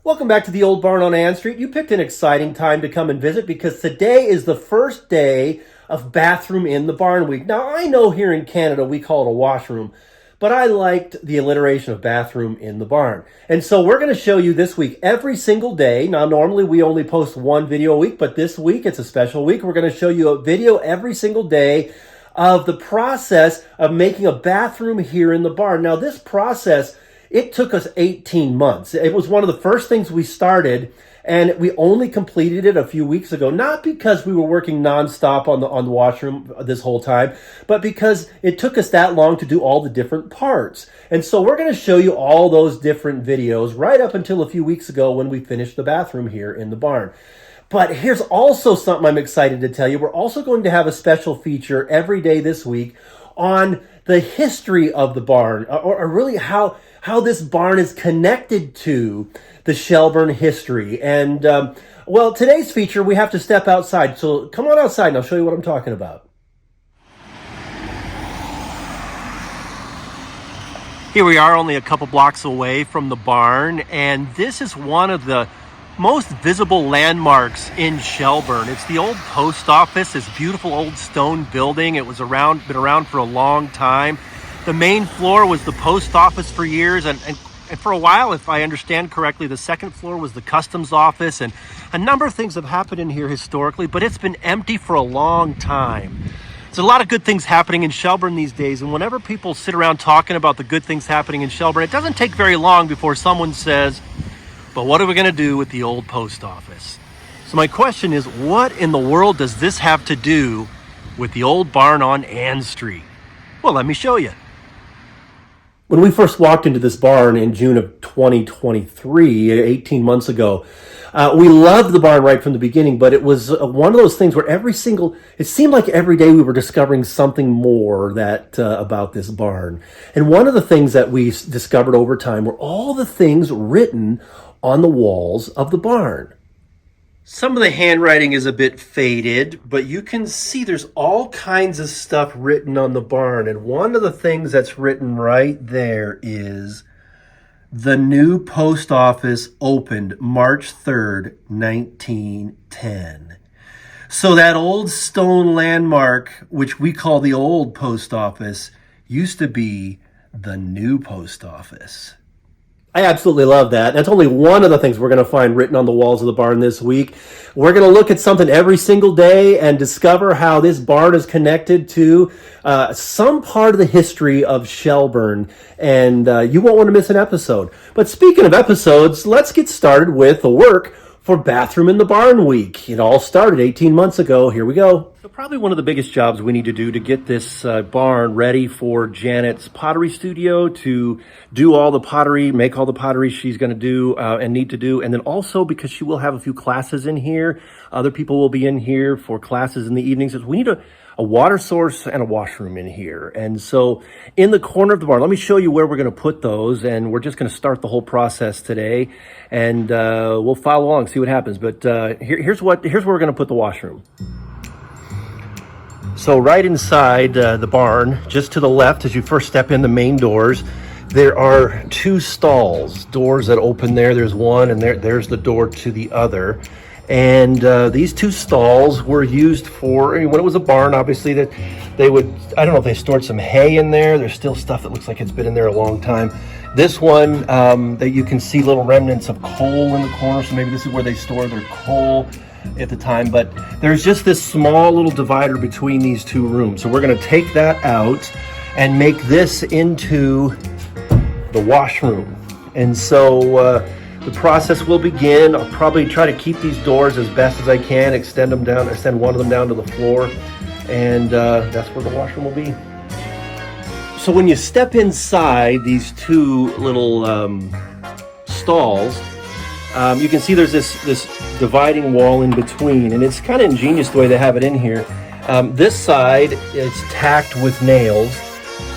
Welcome back to the Old Barn on Ann Street. You picked an exciting time to come and visit because today is the first day of Bathroom in the Barn Week. Now, I know here in Canada we call it a washroom, but I liked the alliteration of Bathroom in the Barn. And so we're going to show you this week every single day. Now, normally we only post one video a week, but this week it's a special week. We're going to show you a video every single day of the process of making a bathroom here in the barn. Now, this process, it took us 18 months. It was one of the first things we started, and we only completed it a few weeks ago, not because we were working nonstop on the washroom this whole time, but because it took us that long to do all the different parts. And so we're going to show you all those different videos right up until a few weeks ago when we finished the bathroom here in the barn. But here's also something I'm excited to tell you. We're also going to have a special feature every day this week on the history of the barn, or really how this barn is connected to the Shelburne history. And, well, today's feature, we have to step outside. So come on outside and I'll show you what I'm talking about. Here we are, only a couple blocks away from the barn, and this is one of the most visible landmarks in Shelburne. It's the old post office, this beautiful old stone building. It was been around for a long time. The main floor was the post office for years, and for a while, if I understand correctly, the second floor was the customs office, and a number of things have happened in here historically, but it's been empty for a long time. There's a lot of good things happening in Shelburne these days, and whenever people sit around talking about the good things happening in Shelburne, it doesn't take very long before someone says, but what are we going to do with the old post office? So my question is, what in the world does this have to do with the old barn on Ann Street? Well, let me show you. When we first walked into this barn in June of 2023, 18 months ago, we loved the barn right from the beginning, but it was one of those things where it seemed like every day we were discovering something more about this barn. And one of the things that we discovered over time were all the things written on the walls of the barn. Some of the handwriting is a bit faded, but you can see there's all kinds of stuff written on the barn. And one of the things that's written right there is, the new post office opened March 3rd, 1910. So that old stone landmark, which we call the old post office, used to be the new post office. I absolutely love that. That's only one of the things we're going to find written on the walls of the barn this week. We're going to look at something every single day and discover how this barn is connected to some part of the history of Shelburne. And you won't want to miss an episode. But speaking of episodes, let's get started with the work for Bathroom in the Barn Week. It all started 18 months ago. Here we go. So probably one of the biggest jobs we need to do to get this barn ready for Janet's pottery studio, to do all the pottery, make all the pottery she's going to do and need to do. And then also because she will have a few classes in here. Other people will be in here for classes in the evenings. We need a water source and a washroom in here. And so in the corner of the barn, let me show you where we're going to put those. And we're just going to start the whole process today. And we'll follow along, see what happens. But here's where we're going to put the washroom. So right inside the barn, just to the left, as you first step in the main doors, there are two stalls, doors that open there. There's one, and there's the door to the other. And these two stalls were used for, when it was a barn, obviously, that they would, I don't know if they stored some hay in there. There's still stuff that looks like it's been in there a long time. This one, that you can see little remnants of coal in the corner, so maybe this is where they stored their coal at the time. But there's just this small little divider between these two rooms. So we're going to take that out and make this into the washroom. And so the process will begin. I'll probably try to keep these doors as best as I can, extend one of them down to the floor, and that's where the washroom will be. So when you step inside these two little stalls, you can see there's this dividing wall in between, and it's kind of ingenious the way they have it in here. This side is tacked with nails,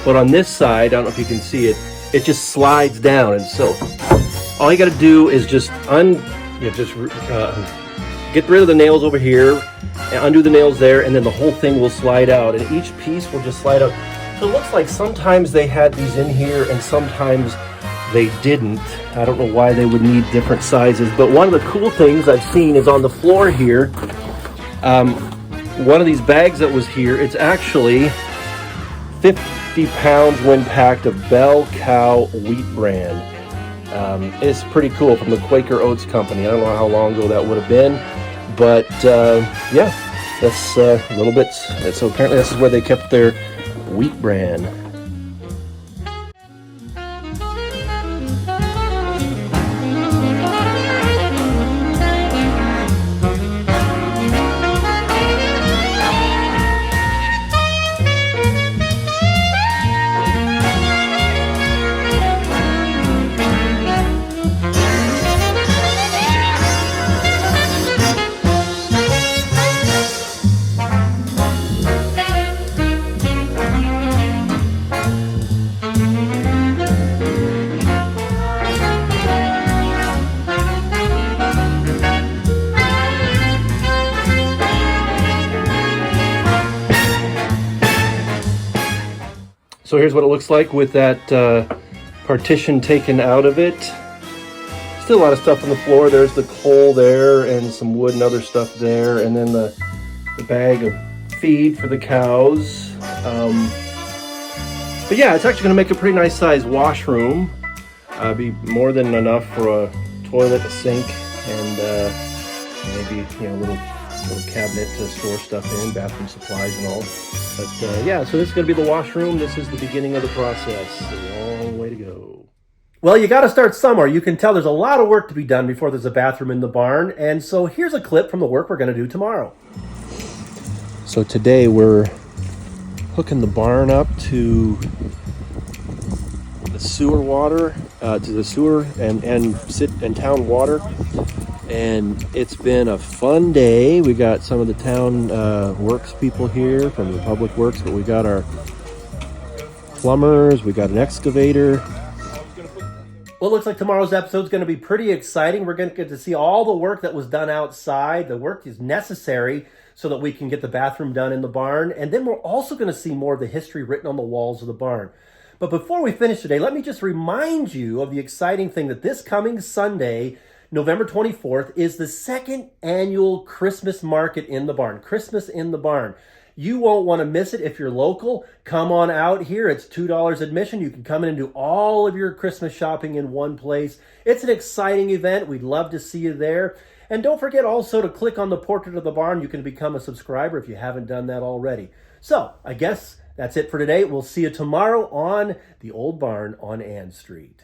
but on this side, I don't know if you can see it, it just slides down. And so all you got to do is just get rid of the nails over here, and undo the nails there, and then the whole thing will slide out, and each piece will just slide out. So it looks like sometimes they had these in here, and sometimes they didn't. I don't know why they would need different sizes, but one of the cool things I've seen is on the floor here. One of these bags that was here, it's actually 50 pounds when packed of Bell Cow wheat bran. It's pretty cool, from the Quaker Oats Company. I don't know how long ago that would have been, but yeah, that's a little bit. So apparently this is where they kept their wheat bran. So here's what it looks like with that partition taken out of it. Still a lot of stuff on the floor. There's the coal there and some wood and other stuff there. And then the bag of feed for the cows. But yeah, it's actually gonna make a pretty nice sized washroom. Be more than enough for a toilet, a sink, and maybe, you know, a little cabinet to store stuff in, bathroom supplies and all. But yeah, so this is going to be the washroom. This is the beginning of the process. A long way to go. Well, you got to start somewhere. You can tell there's a lot of work to be done before there's a bathroom in the barn. And so here's a clip from the work we're going to do tomorrow. So today we're hooking the barn up to the sewer water, to the sewer and town water. And it's been a fun day. We got some of the town works people here from the public works, but we got our plumbers, we got an excavator. Well, it looks like tomorrow's episode is going to be pretty exciting. We're going to get to see all the work that was done outside. The work is necessary so that we can get the bathroom done in the barn. And then we're also going to see more of the history written on the walls of the barn. But before we finish today, let me just remind you of the exciting thing that this coming Sunday, November 24th, is the second annual Christmas market in the barn. Christmas in the barn. You won't want to miss it if you're local. Come on out here. It's $2 admission. You can come in and do all of your Christmas shopping in one place. It's an exciting event. We'd love to see you there. And don't forget also to click on the portrait of the barn. You can become a subscriber if you haven't done that already. So I guess that's it for today. We'll see you tomorrow on the Old Barn on Ann Street.